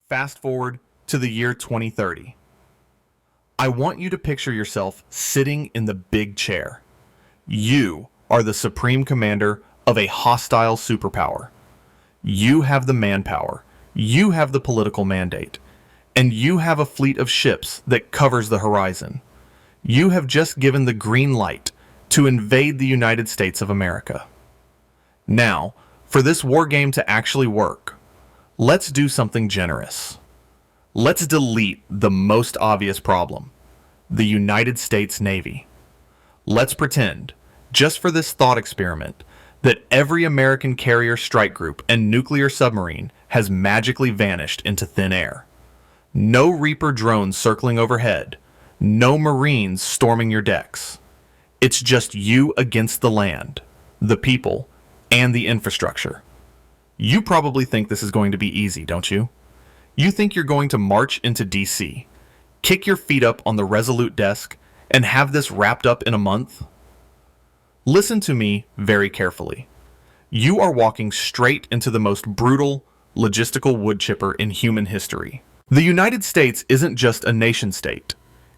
Fast forward to the year 2030. I want you to picture yourself sitting in the big chair. You are the supreme commander of a hostile superpower. You have the manpower, you have the political mandate, and you have a fleet of ships that covers the horizon. You have just given the green light to invade the United States of America. Now, for this war game to actually work, let's do something generous. Let's delete the most obvious problem, the United States Navy. Let's pretend, just for this thought experiment, that every American carrier strike group and nuclear submarine has magically vanished into thin air. No Reaper drones circling overhead, no Marines storming your decks. It's just you against the land, the people, and the infrastructure. You probably think this is going to be easy, don't you? You think you're going to march into DC, kick your feet up on the Resolute desk, and have this wrapped up in a month? Listen to me very carefully. You are walking straight into the most brutal, logistical wood chipper in human history. The United States isn't just a nation-state.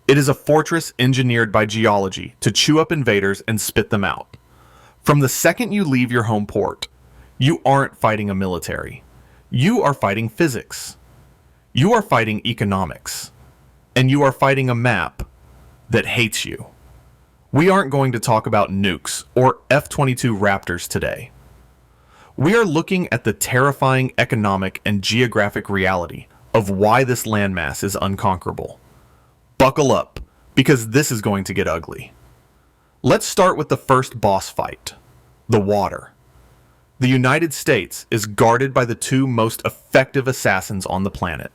It is a fortress engineered by geology to chew up invaders and spit them out. From the second you leave your home port, you aren't fighting a military. You are fighting physics. You are fighting economics. And you are fighting a map that hates you. We aren't going to talk about nukes or F-22 Raptors today. We are looking at the terrifying economic and geographic reality of why this landmass is unconquerable. Buckle up, because this is going to get ugly. Let's start with the first boss fight, the water. The United States is guarded by the two most effective assassins on the planet,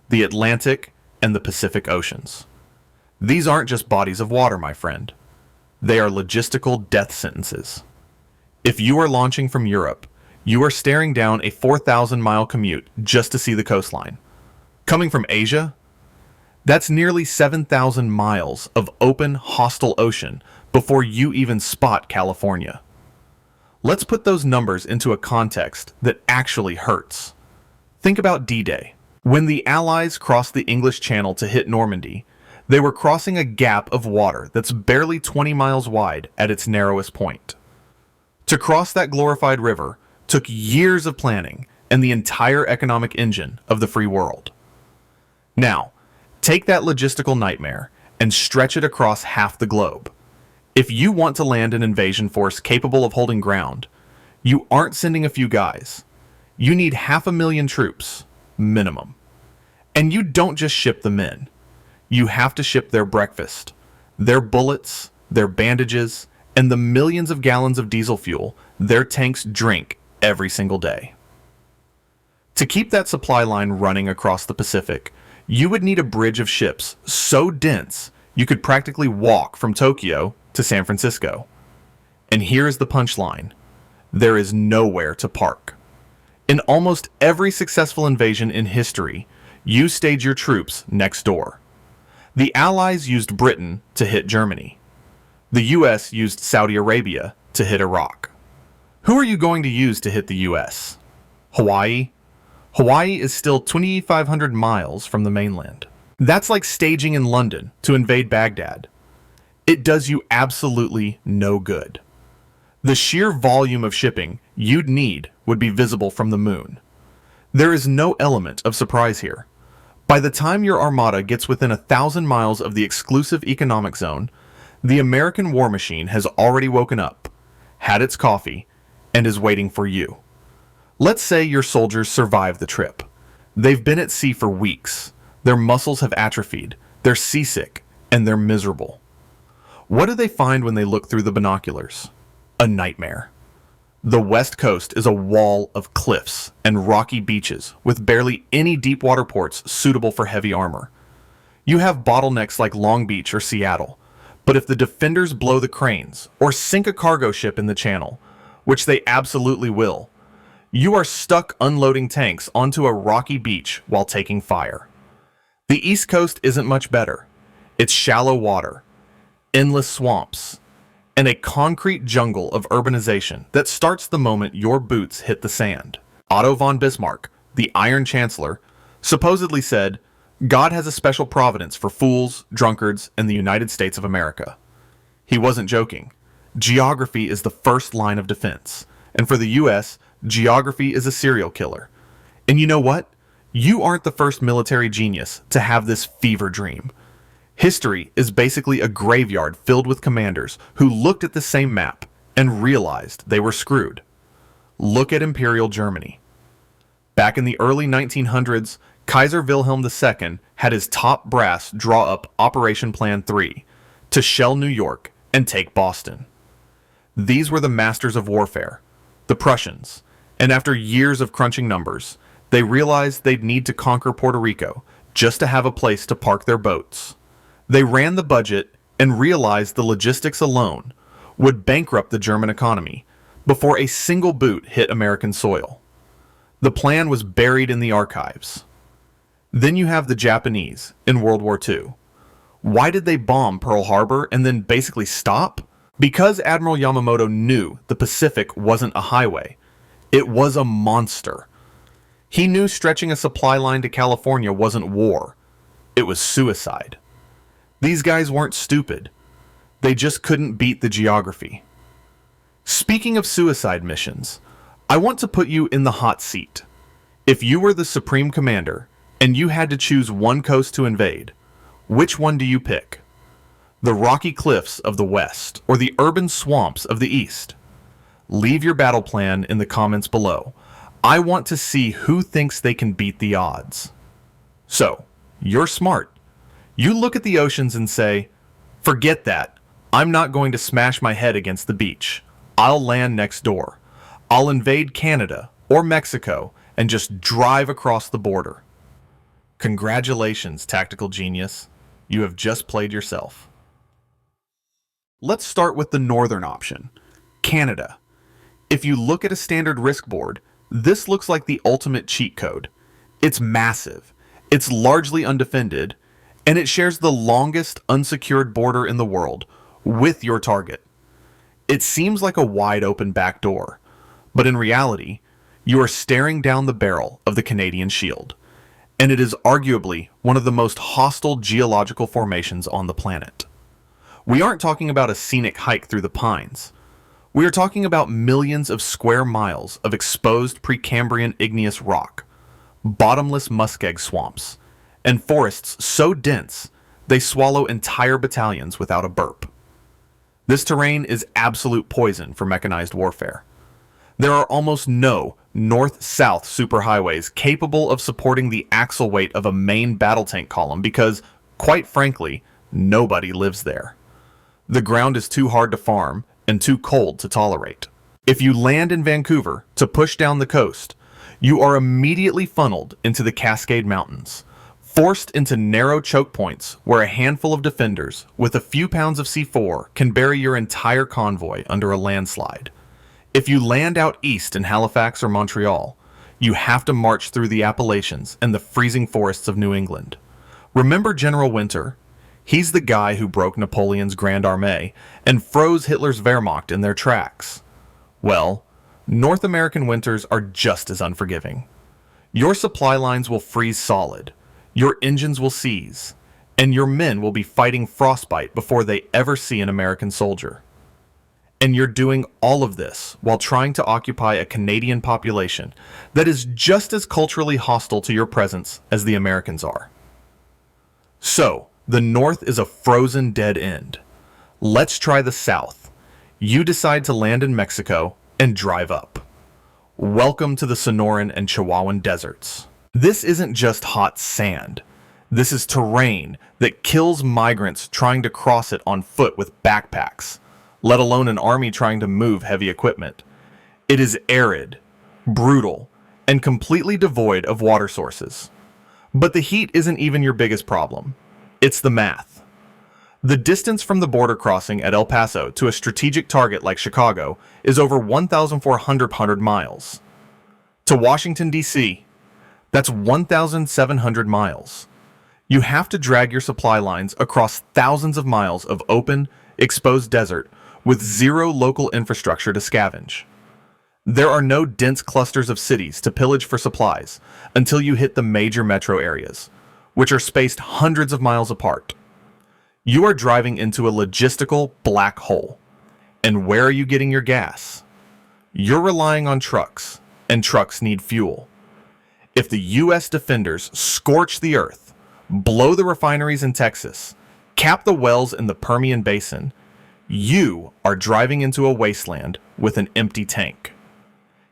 the Atlantic and the Pacific Oceans. These aren't just bodies of water, my friend. They are logistical death sentences. If you are launching from Europe, you are staring down a 4,000-mile commute just to see the coastline. Coming from Asia, that's nearly 7,000 miles of open, hostile ocean before you even spot California. Let's put those numbers into a context that actually hurts. Think about D-Day. When the Allies crossed the English Channel to hit Normandy, they were crossing a gap of water that's barely 20 miles wide at its narrowest point. To cross that glorified river took years of planning and the entire economic engine of the free world. Now, take that logistical nightmare and stretch it across half the globe. If you want to land an invasion force capable of holding ground, you aren't sending a few guys. You need 500,000 troops, minimum. And you don't just ship the men. You have to ship their breakfast, their bullets, their bandages, and the millions of gallons of diesel fuel their tanks drink every single day. To keep that supply line running across the Pacific, you would need a bridge of ships so dense you could practically walk from Tokyo to San Francisco. And here is the punchline. There is nowhere to park. In almost every successful invasion in history, you stage your troops next door. The Allies used Britain to hit Germany. The US used Saudi Arabia to hit Iraq. Who are you going to use to hit the US? Hawaii? Hawaii is still 2,500 miles from the mainland. That's like staging in London to invade Baghdad. It does you absolutely no good. The sheer volume of shipping you'd need would be visible from the moon. There is no element of surprise here. By the time your armada gets within 1,000 miles of the exclusive economic zone, the American war machine has already woken up, had its coffee, and is waiting for you. Let's say your soldiers survive the trip. They've been at sea for weeks. Their muscles have atrophied. They're seasick, and they're miserable. What do they find when they look through the binoculars? A nightmare. The West Coast is a wall of cliffs and rocky beaches with barely any deep water ports suitable for heavy armor. You have bottlenecks like Long Beach or Seattle, but if the defenders blow the cranes or sink a cargo ship in the channel, which they absolutely will, you are stuck unloading tanks onto a rocky beach while taking fire. The East Coast isn't much better. It's shallow water, endless swamps, and a concrete jungle of urbanization that starts the moment your boots hit the sand. Otto von Bismarck, the Iron Chancellor, supposedly said, God has a special providence for fools, drunkards, and the United States of America. He wasn't joking. Geography is the first line of defense. And for the US, geography is a serial killer. And you know what? You aren't the first military genius to have this fever dream. History is basically a graveyard filled with commanders who looked at the same map and realized they were screwed. Look at Imperial Germany. Back in the early 1900s, Kaiser Wilhelm II had his top brass draw up Operation Plan 3 to shell New York and take Boston. These were the masters of warfare, the Prussians, and after years of crunching numbers, they realized they'd need to conquer Puerto Rico just to have a place to park their boats. They ran the budget and realized the logistics alone would bankrupt the German economy before a single boot hit American soil. The plan was buried in the archives. Then you have the Japanese in World War II. Why did they bomb Pearl Harbor and then basically stop? Because Admiral Yamamoto knew the Pacific wasn't a highway. It was a monster. He knew stretching a supply line to California wasn't war. It was suicide. These guys weren't stupid. They just couldn't beat the geography. Speaking of suicide missions, I want to put you in the hot seat. If you were the Supreme Commander and you had to choose one coast to invade, which one do you pick? The rocky cliffs of the west or the urban swamps of the east? Leave your battle plan in the comments below. I want to see who thinks they can beat the odds. So, you're smart. You look at the oceans and say, forget that. I'm not going to smash my head against the beach. I'll land next door. I'll invade Canada or Mexico and just drive across the border. Congratulations, tactical genius. You have just played yourself. Let's start with the northern option, Canada. If you look at a standard risk board, this looks like the ultimate cheat code. It's massive, it's largely undefended, and it shares the longest unsecured border in the world with your target. It seems like a wide open back door, but in reality, you are staring down the barrel of the Canadian Shield, and it is arguably one of the most hostile geological formations on the planet. We aren't talking about a scenic hike through the pines. We are talking about millions of square miles of exposed Precambrian igneous rock, bottomless muskeg swamps, and forests so dense they swallow entire battalions without a burp. This terrain is absolute poison for mechanized warfare. There are almost no north-south superhighways capable of supporting the axle weight of a main battle tank column because, quite frankly, nobody lives there. The ground is too hard to farm and too cold to tolerate. If you land in Vancouver to push down the coast, you are immediately funneled into the Cascade Mountains, forced into narrow choke points where a handful of defenders with a few pounds of C4 can bury your entire convoy under a landslide. If you land out east in Halifax or Montreal, you have to march through the Appalachians and the freezing forests of New England. Remember General Winter? He's the guy who broke Napoleon's Grand Armée and froze Hitler's Wehrmacht in their tracks. Well, North American winters are just as unforgiving. Your supply lines will freeze solid, your engines will seize, and your men will be fighting frostbite before they ever see an American soldier. And you're doing all of this while trying to occupy a Canadian population that is just as culturally hostile to your presence as the Americans are. So, the North is a frozen dead end. Let's try the South. You decide to land in Mexico and drive up. Welcome to the Sonoran and Chihuahuan deserts. This isn't just hot sand. This is terrain that kills migrants trying to cross it on foot with backpacks, let alone an army trying to move heavy equipment. It is arid, brutal, and completely devoid of water sources. But the heat isn't even your biggest problem. It's the math. The distance from the border crossing at El Paso to a strategic target like Chicago is over 1,400 miles. To Washington, D.C., that's 1,700 miles. You have to drag your supply lines across thousands of miles of open, exposed desert with zero local infrastructure to scavenge. There are no dense clusters of cities to pillage for supplies until you hit the major metro areas, which are spaced hundreds of miles apart. You are driving into a logistical black hole. And where are you getting your gas? You're relying on trucks, and trucks need fuel. If the U.S. defenders scorch the earth, blow the refineries in Texas, cap the wells in the Permian Basin, you are driving into a wasteland with an empty tank.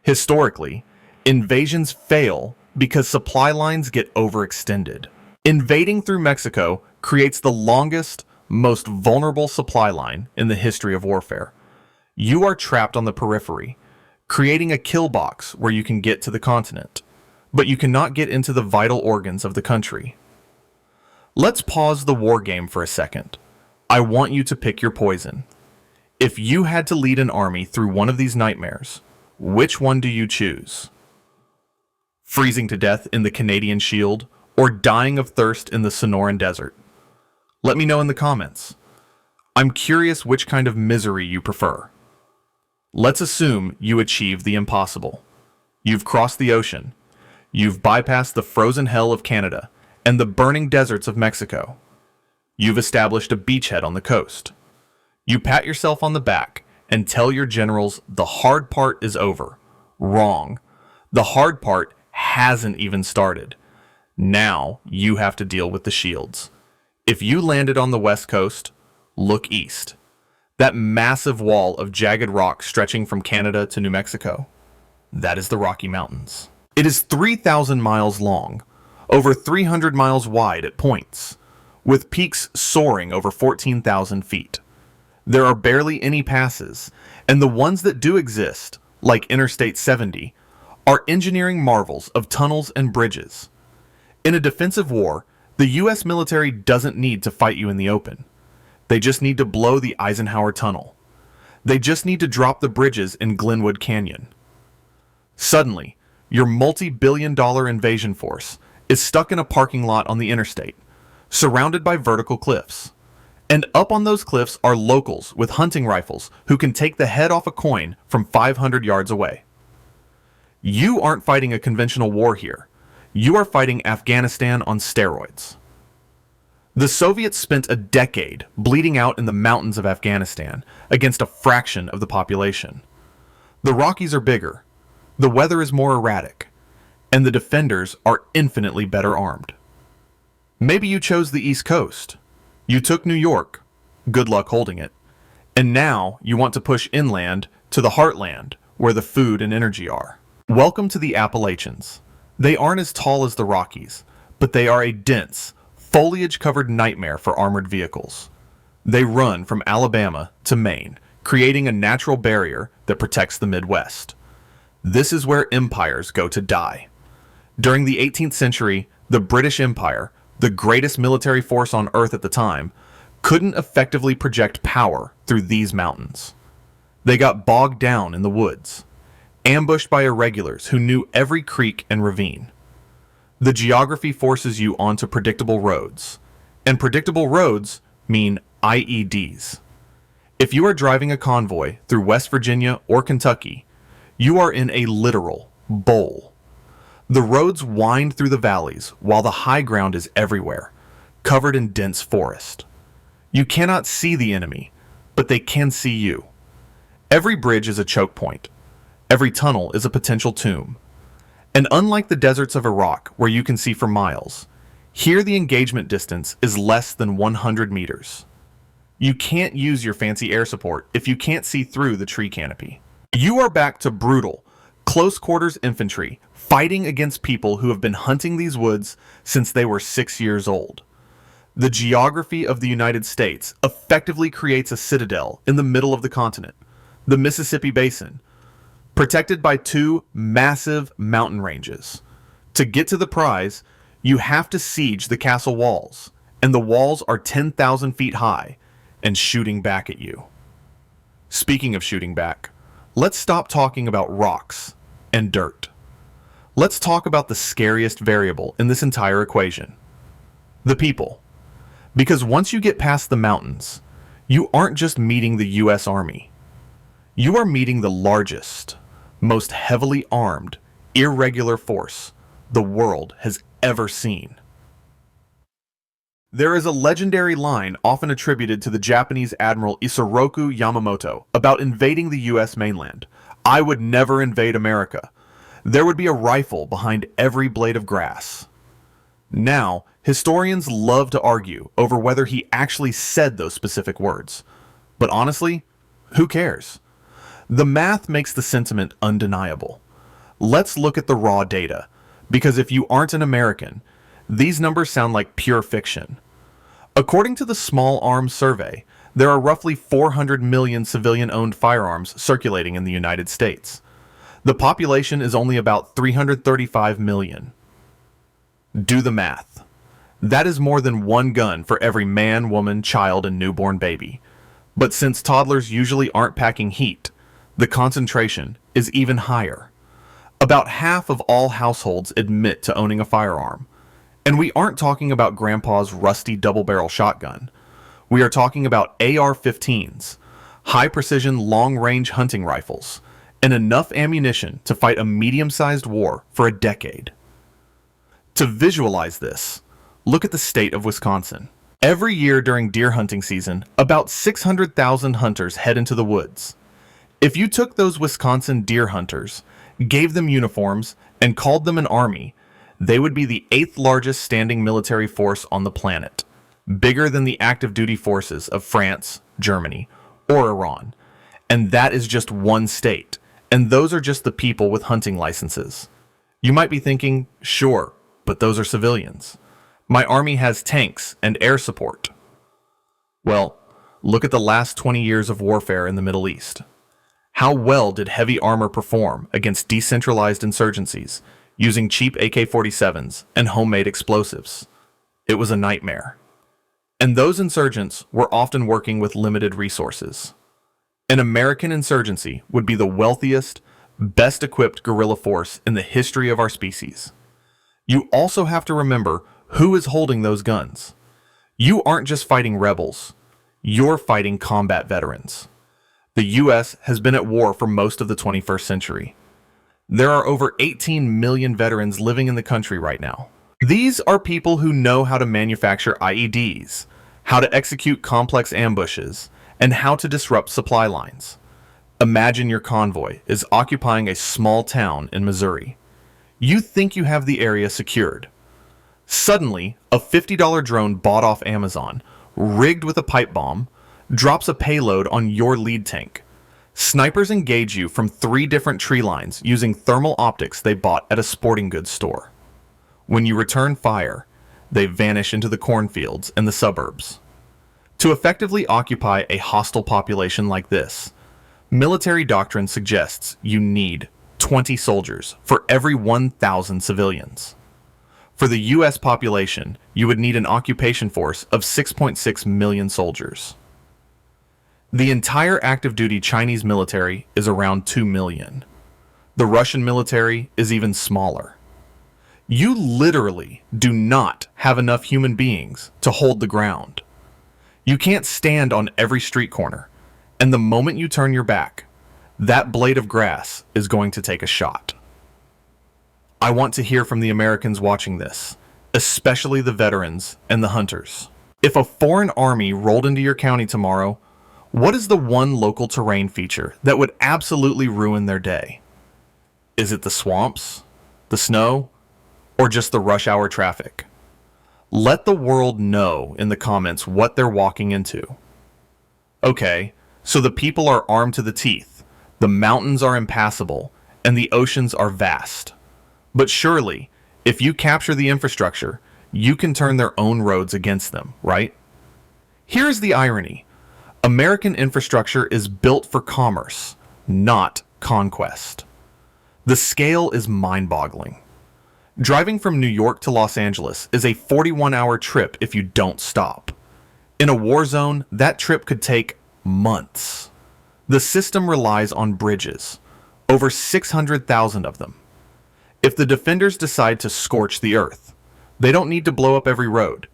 Historically, invasions fail because supply lines get overextended. Invading through Mexico creates the longest, most vulnerable supply line in the history of warfare. You are trapped on the periphery, creating a kill box where you can get to the continent, but you cannot get into the vital organs of the country. Let's pause the war game for a second. I want you to pick your poison. If you had to lead an army through one of these nightmares, which one do you choose? Freezing to death in the Canadian Shield, or dying of thirst in the Sonoran Desert? Let me know in the comments. I'm curious which kind of misery you prefer. Let's assume you achieve the impossible. You've crossed the ocean. You've bypassed the frozen hell of Canada and the burning deserts of Mexico. You've established a beachhead on the coast. You pat yourself on the back and tell your generals the hard part is over. Wrong. The hard part hasn't even started. Now you have to deal with the shields. If you landed on the west coast, look east. That massive wall of jagged rock stretching from Canada to New Mexico, that is the Rocky Mountains. It is 3,000 miles long, over 300 miles wide at points, with peaks soaring over 14,000 feet. There are barely any passes, and the ones that do exist, like Interstate 70, are engineering marvels of tunnels and bridges. In a defensive war, the U.S. military doesn't need to fight you in the open. They just need to blow the Eisenhower Tunnel. They just need to drop the bridges in Glenwood Canyon. Suddenly, your multi-billion-dollar invasion force is stuck in a parking lot on the interstate, surrounded by vertical cliffs. And up on those cliffs are locals with hunting rifles who can take the head off a coin from 500 yards away. You aren't fighting a conventional war here. You are fighting Afghanistan on steroids. The Soviets spent a decade bleeding out in the mountains of Afghanistan against a fraction of the population. The Rockies are bigger, the weather is more erratic, and the defenders are infinitely better armed. Maybe you chose the East Coast. You took New York, good luck holding it, and now you want to push inland to the heartland where the food and energy are. Welcome to the Appalachians. They aren't as tall as the Rockies, but they are a dense, foliage-covered nightmare for armored vehicles. They run from Alabama to Maine, creating a natural barrier that protects the Midwest. This is where empires go to die. During the 18th century, the British Empire, the greatest military force on Earth at the time, couldn't effectively project power through these mountains. They got bogged down in the woods, ambushed by irregulars who knew every creek and ravine. The geography forces you onto predictable roads, and predictable roads mean IEDs. If you are driving a convoy through West Virginia or Kentucky, you are in a literal bowl. The roads wind through the valleys while the high ground is everywhere, covered in dense forest. You cannot see the enemy, but they can see you. Every bridge is a choke point. Every tunnel is a potential tomb. And unlike the deserts of Iraq, where you can see for miles, here the engagement distance is less than 100 meters. You can't use your fancy air support if you can't see through the tree canopy. You are back to brutal, close-quarters infantry fighting against people who have been hunting these woods since they were 6 years old. The geography of the United States effectively creates a citadel in the middle of the continent, the Mississippi Basin, protected by two massive mountain ranges. To get to the prize, you have to siege the castle walls, and the walls are 10,000 feet high and shooting back at you. Speaking of shooting back, let's stop talking about rocks and dirt. Let's talk about the scariest variable in this entire equation: the people. Because once you get past the mountains, you aren't just meeting the US Army. You are meeting the largest, most heavily armed, irregular force the world has ever seen. There is a legendary line often attributed to the Japanese Admiral Isoroku Yamamoto about invading the US mainland. "I would never invade America. There would be a rifle behind every blade of grass." Now, historians love to argue over whether he actually said those specific words. But honestly, who cares? The math makes the sentiment undeniable. Let's look at the raw data, because if you aren't an American, these numbers sound like pure fiction. According to the Small Arms Survey, there are roughly 400 million civilian-owned firearms circulating in the United States. The population is only about 335 million. Do the math. That is more than one gun for every man, woman, child, and newborn baby. But since toddlers usually aren't packing heat, the concentration is even higher. About half of all households admit to owning a firearm. And we aren't talking about grandpa's rusty double-barrel shotgun. We are talking about AR-15s, high-precision long-range hunting rifles, and enough ammunition to fight a medium-sized war for a decade. To visualize this, look at the state of Wisconsin. Every year during deer hunting season, about 600,000 hunters head into the woods. If you took those Wisconsin deer hunters, gave them uniforms, and called them an army, they would be the 8th largest standing military force on the planet, bigger than the active duty forces of France, Germany, or Iran. And that is just one state, and those are just the people with hunting licenses. You might be thinking, sure, but those are civilians. My army has tanks and air support. Well, look at the last 20 years of warfare in the Middle East. How well did heavy armor perform against decentralized insurgencies using cheap AK-47s and homemade explosives? It was a nightmare. And those insurgents were often working with limited resources. An American insurgency would be the wealthiest, best equipped guerrilla force in the history of our species. You also have to remember who is holding those guns. You aren't just fighting rebels, you're fighting combat veterans. The US has been at war for most of the 21st century. There are over 18 million veterans living in the country right now. These are people who know how to manufacture IEDs, how to execute complex ambushes, and how to disrupt supply lines. Imagine your convoy is occupying a small town in Missouri. You think you have the area secured. Suddenly, a $50 drone bought off Amazon, rigged with a pipe bomb, drops a payload on your lead tank. Snipers engage you from 3 different tree lines using thermal optics they bought at a sporting goods store. When you return fire, they vanish into the cornfields and the suburbs. To effectively occupy a hostile population like this, military doctrine suggests you need 20 soldiers for every 1,000 civilians. For the US population, you would need an occupation force of 6.6 million soldiers. The entire active duty Chinese military is around 2 million. The Russian military is even smaller. You literally do not have enough human beings to hold the ground. You can't stand on every street corner, and the moment you turn your back, that blade of grass is going to take a shot. I want to hear from the Americans watching this, especially the veterans and the hunters. If a foreign army rolled into your county tomorrow, what is the one local terrain feature that would absolutely ruin their day? Is it the swamps, the snow, or just the rush hour traffic? Let the world know in the comments what they're walking into. Okay, so the people are armed to the teeth, the mountains are impassable, and the oceans are vast. But surely, if you capture the infrastructure, you can turn their own roads against them, right? Here's the irony. American infrastructure is built for commerce, not conquest. The scale is mind-boggling. Driving from New York to Los Angeles is a 41-hour trip if you don't stop. In a war zone, that trip could take months. The system relies on bridges, over 600,000 of them. If the defenders decide to scorch the earth, they don't need to blow up every road.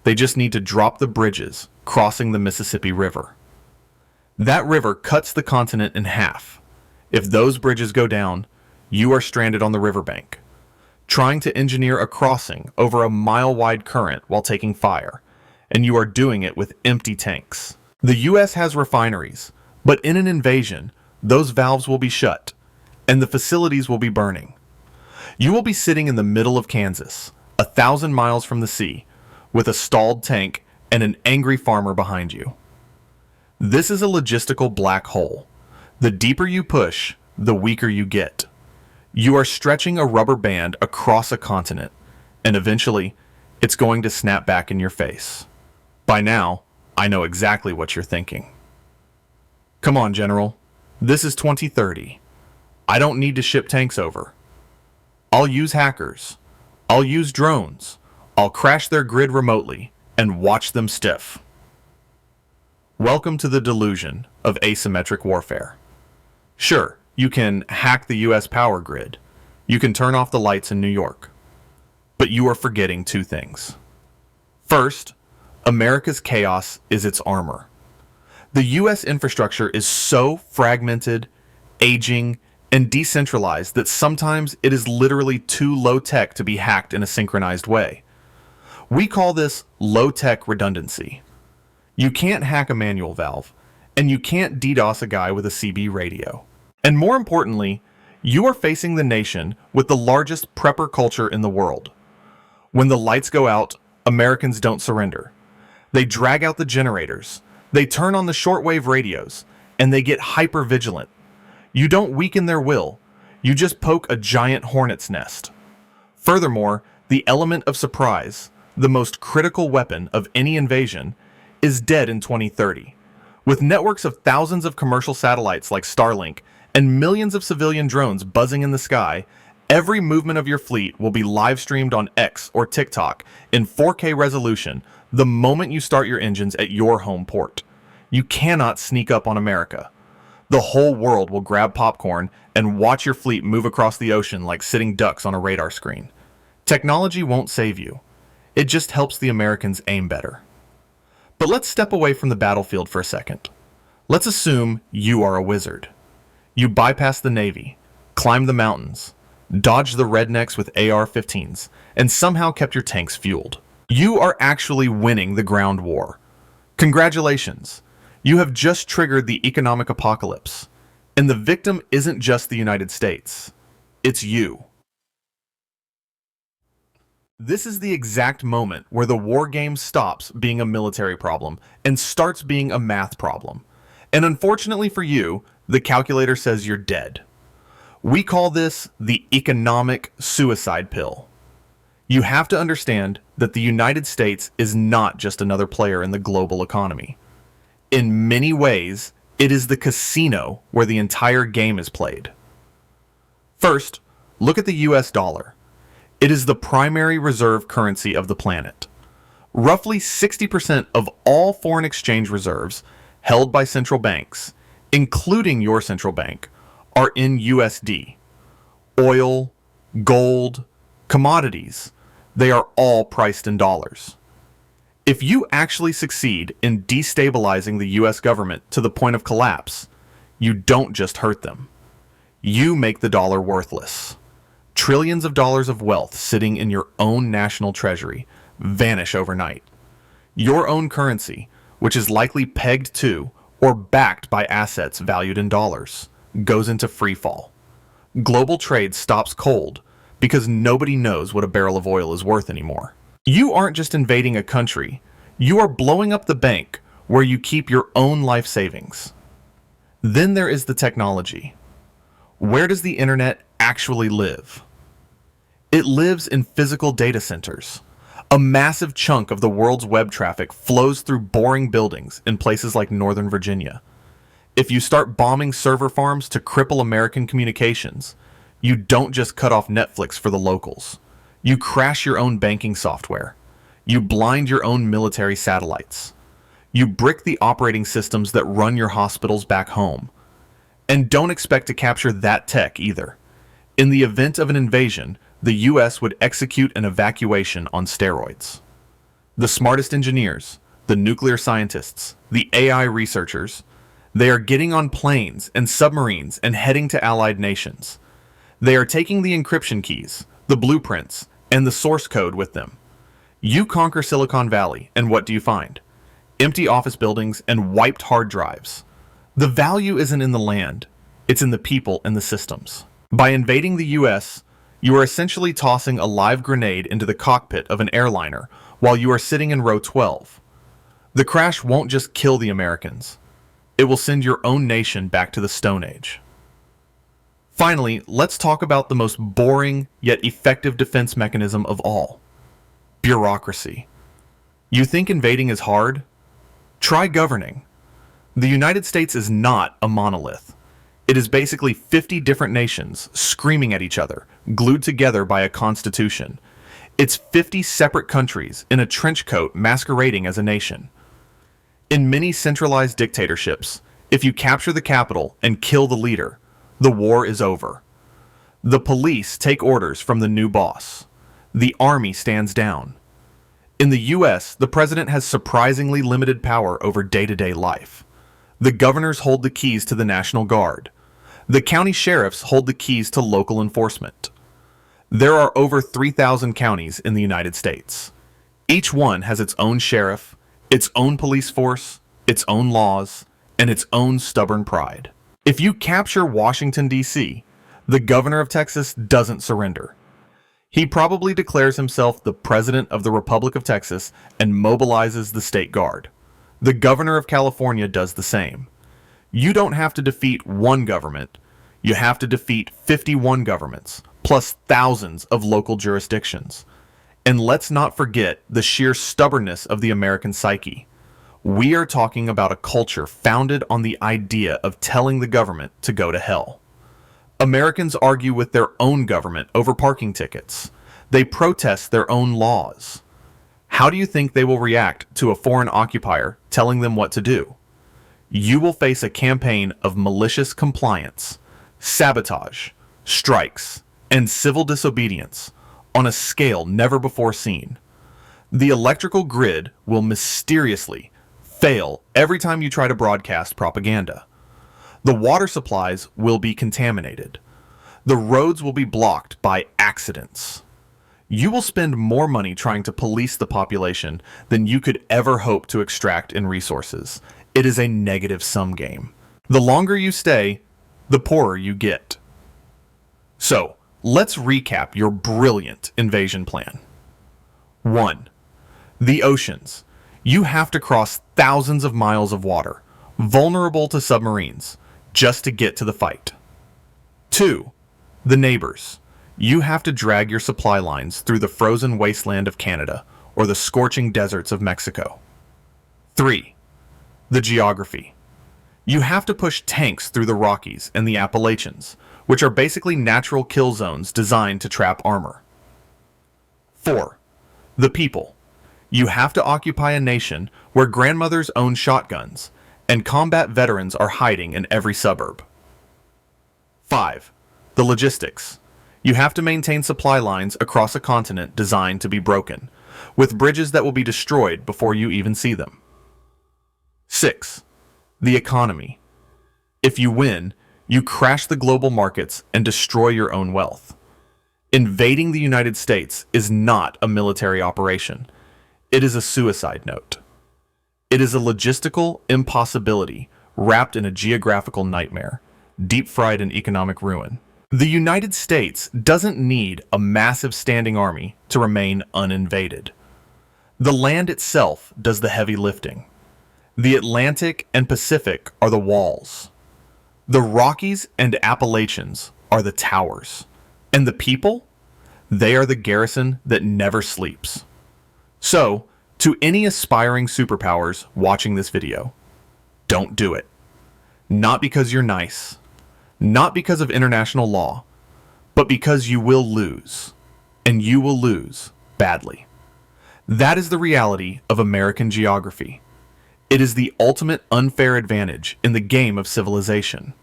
They just need to drop the bridges crossing the Mississippi River. That river cuts the continent in half. If those bridges go down, you are stranded on the riverbank, trying to engineer a crossing over a mile-wide current while taking fire, and you are doing it with empty tanks. The US has refineries, but in an invasion, those valves will be shut, and the facilities will be burning. You will be sitting in the middle of Kansas, 1,000 miles from the sea, with a stalled tank and an angry farmer behind you. This is a logistical black hole. The deeper you push, the weaker you get. You are stretching a rubber band across a continent, and eventually, it's going to snap back in your face. By now, I know exactly what you're thinking. Come on, General. This is 2030. I don't need to ship tanks over. I'll use hackers. I'll use drones. I'll crash their grid remotely and watch them stiff. Welcome to the delusion of asymmetric warfare. Sure, you can hack the US power grid. You can turn off the lights in New York. But you are forgetting two things. First, America's chaos is its armor. The US infrastructure is so fragmented, aging, and decentralized that sometimes it is literally too low-tech to be hacked in a synchronized way. We call this low-tech redundancy. You can't hack a manual valve, and you can't DDoS a guy with a CB radio. And more importantly, you are facing the nation with the largest prepper culture in the world. When the lights go out, Americans don't surrender. They drag out the generators, they turn on the shortwave radios, and they get hyper-vigilant. You don't weaken their will, you just poke a giant hornet's nest. Furthermore, the element of surprise, the most critical weapon of any invasion, is dead in 2030. With networks of thousands of commercial satellites like Starlink and millions of civilian drones buzzing in the sky, every movement of your fleet will be live-streamed on X or TikTok in 4K resolution the moment you start your engines at your home port. You cannot sneak up on America. The whole world will grab popcorn and watch your fleet move across the ocean like sitting ducks on a radar screen. Technology won't save you. It just helps the Americans aim better. But let's step away from the battlefield for a second. Let's assume you are a wizard. You bypassed the Navy, climbed the mountains, dodged the rednecks with AR-15s, and somehow kept your tanks fueled. You are actually winning the ground war. Congratulations. You have just triggered the economic apocalypse. And the victim isn't just the United States. It's you. This is the exact moment where the war game stops being a military problem and starts being a math problem. And unfortunately for you, the calculator says you're dead. We call this the economic suicide pill. You have to understand that the United States is not just another player in the global economy. In many ways, it is the casino where the entire game is played. First, look at the US dollar. It is the primary reserve currency of the planet. Roughly 60% of all foreign exchange reserves held by central banks, including your central bank, are in USD. Oil, gold, commodities, they are all priced in dollars. If you actually succeed in destabilizing the US government to the point of collapse, you don't just hurt them. You make the dollar worthless. Trillions of dollars of wealth sitting in your own national treasury vanish overnight. Your own currency, which is likely pegged to or backed by assets valued in dollars, goes into free fall. Global trade stops cold because nobody knows what a barrel of oil is worth anymore. You aren't just invading a country, you are blowing up the bank where you keep your own life savings. Then there is the technology. Where does the internet actually live? It lives in physical data centers. A massive chunk of the world's web traffic flows through boring buildings in places like Northern Virginia. If you start bombing server farms to cripple American communications, you don't just cut off Netflix for the locals. You crash your own banking software. You blind your own military satellites. You brick the operating systems that run your hospitals back home. And don't expect to capture that tech either. In the event of an invasion, the US would execute an evacuation on steroids. The smartest engineers, the nuclear scientists, the AI researchers, They are getting on planes and submarines and heading to allied nations. They are taking the encryption keys, the blueprints, and the source code with them. You conquer Silicon Valley, and what do you find? Empty office buildings and wiped hard drives. The value isn't in the land, it's in the people and the systems. By invading the US, you are essentially tossing a live grenade into the cockpit of an airliner while you are sitting in row 12. The crash won't just kill the Americans. It will send your own nation back to the Stone Age. Finally, let's talk about the most boring yet effective defense mechanism of all: bureaucracy. You think invading is hard? Try governing. The United States is not a monolith. It is basically 50 different nations screaming at each other, glued together by a constitution. It's 50 separate countries in a trench coat masquerading as a nation. In many centralized dictatorships, if you capture the capital and kill the leader, the war is over. The police take orders from the new boss. The army stands down. In the US, the president has surprisingly limited power over day-to-day life. The governors hold the keys to the National Guard. The county sheriffs hold the keys to local enforcement. There are over 3,000 counties in the United States. Each one has its own sheriff, its own police force, its own laws, and its own stubborn pride. If you capture Washington, D.C., the governor of Texas doesn't surrender. He probably declares himself the president of the Republic of Texas and mobilizes the state guard. The governor of California does the same. You don't have to defeat one government. You have to defeat 51 governments, plus thousands of local jurisdictions. And let's not forget the sheer stubbornness of the American psyche. We are talking about a culture founded on the idea of telling the government to go to hell. Americans argue with their own government over parking tickets. They protest their own laws. How do you think they will react to a foreign occupier telling them what to do? You will face a campaign of malicious compliance, sabotage, strikes, and civil disobedience on a scale never before seen. The electrical grid will mysteriously fail every time you try to broadcast propaganda. The water supplies will be contaminated. The roads will be blocked by accidents. You will spend more money trying to police the population than you could ever hope to extract in resources. It is a negative-sum game. The longer you stay, the poorer you get. So, let's recap your brilliant invasion plan. 1. The oceans. You have to cross thousands of miles of water, vulnerable to submarines, just to get to the fight. 2. The neighbors. You have to drag your supply lines through the frozen wasteland of Canada or the scorching deserts of Mexico. 3. The geography. You have to push tanks through the Rockies and the Appalachians, which are basically natural kill zones designed to trap armor. 4. The people. You have to occupy a nation where grandmothers own shotguns and combat veterans are hiding in every suburb. 5. The logistics. You have to maintain supply lines across a continent designed to be broken, with bridges that will be destroyed before you even see them. 6. The economy. If you win, you crash the global markets and destroy your own wealth. Invading the United States is not a military operation. It is a suicide note. It is a logistical impossibility wrapped in a geographical nightmare, deep-fried in economic ruin. The United States doesn't need a massive standing army to remain uninvaded. The land itself does the heavy lifting. The Atlantic and Pacific are the walls. The Rockies and Appalachians are the towers. And the people? They are the garrison that never sleeps. So, to any aspiring superpowers watching this video, don't do it. Not because you're nice, not because of international law, but because you will lose, and you will lose badly. That is the reality of American geography. It is the ultimate unfair advantage in the game of civilization.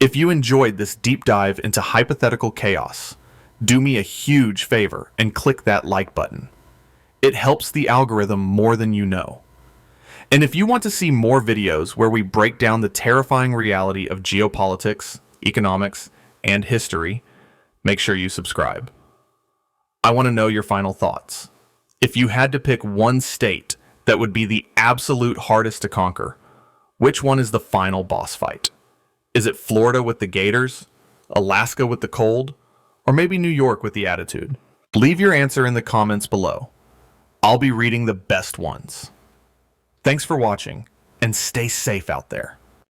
If you enjoyed this deep dive into hypothetical chaos, do me a huge favor and click that like button. It helps the algorithm more than you know. And if you want to see more videos where we break down the terrifying reality of geopolitics, economics, and history, make sure you subscribe. I want to know your final thoughts. If you had to pick one state that would be the absolute hardest to conquer, which one is the final boss fight? Is it Florida with the gators, Alaska with the cold, or maybe New York with the attitude? Leave your answer in the comments below. I'll be reading the best ones. Thanks for watching, and stay safe out there.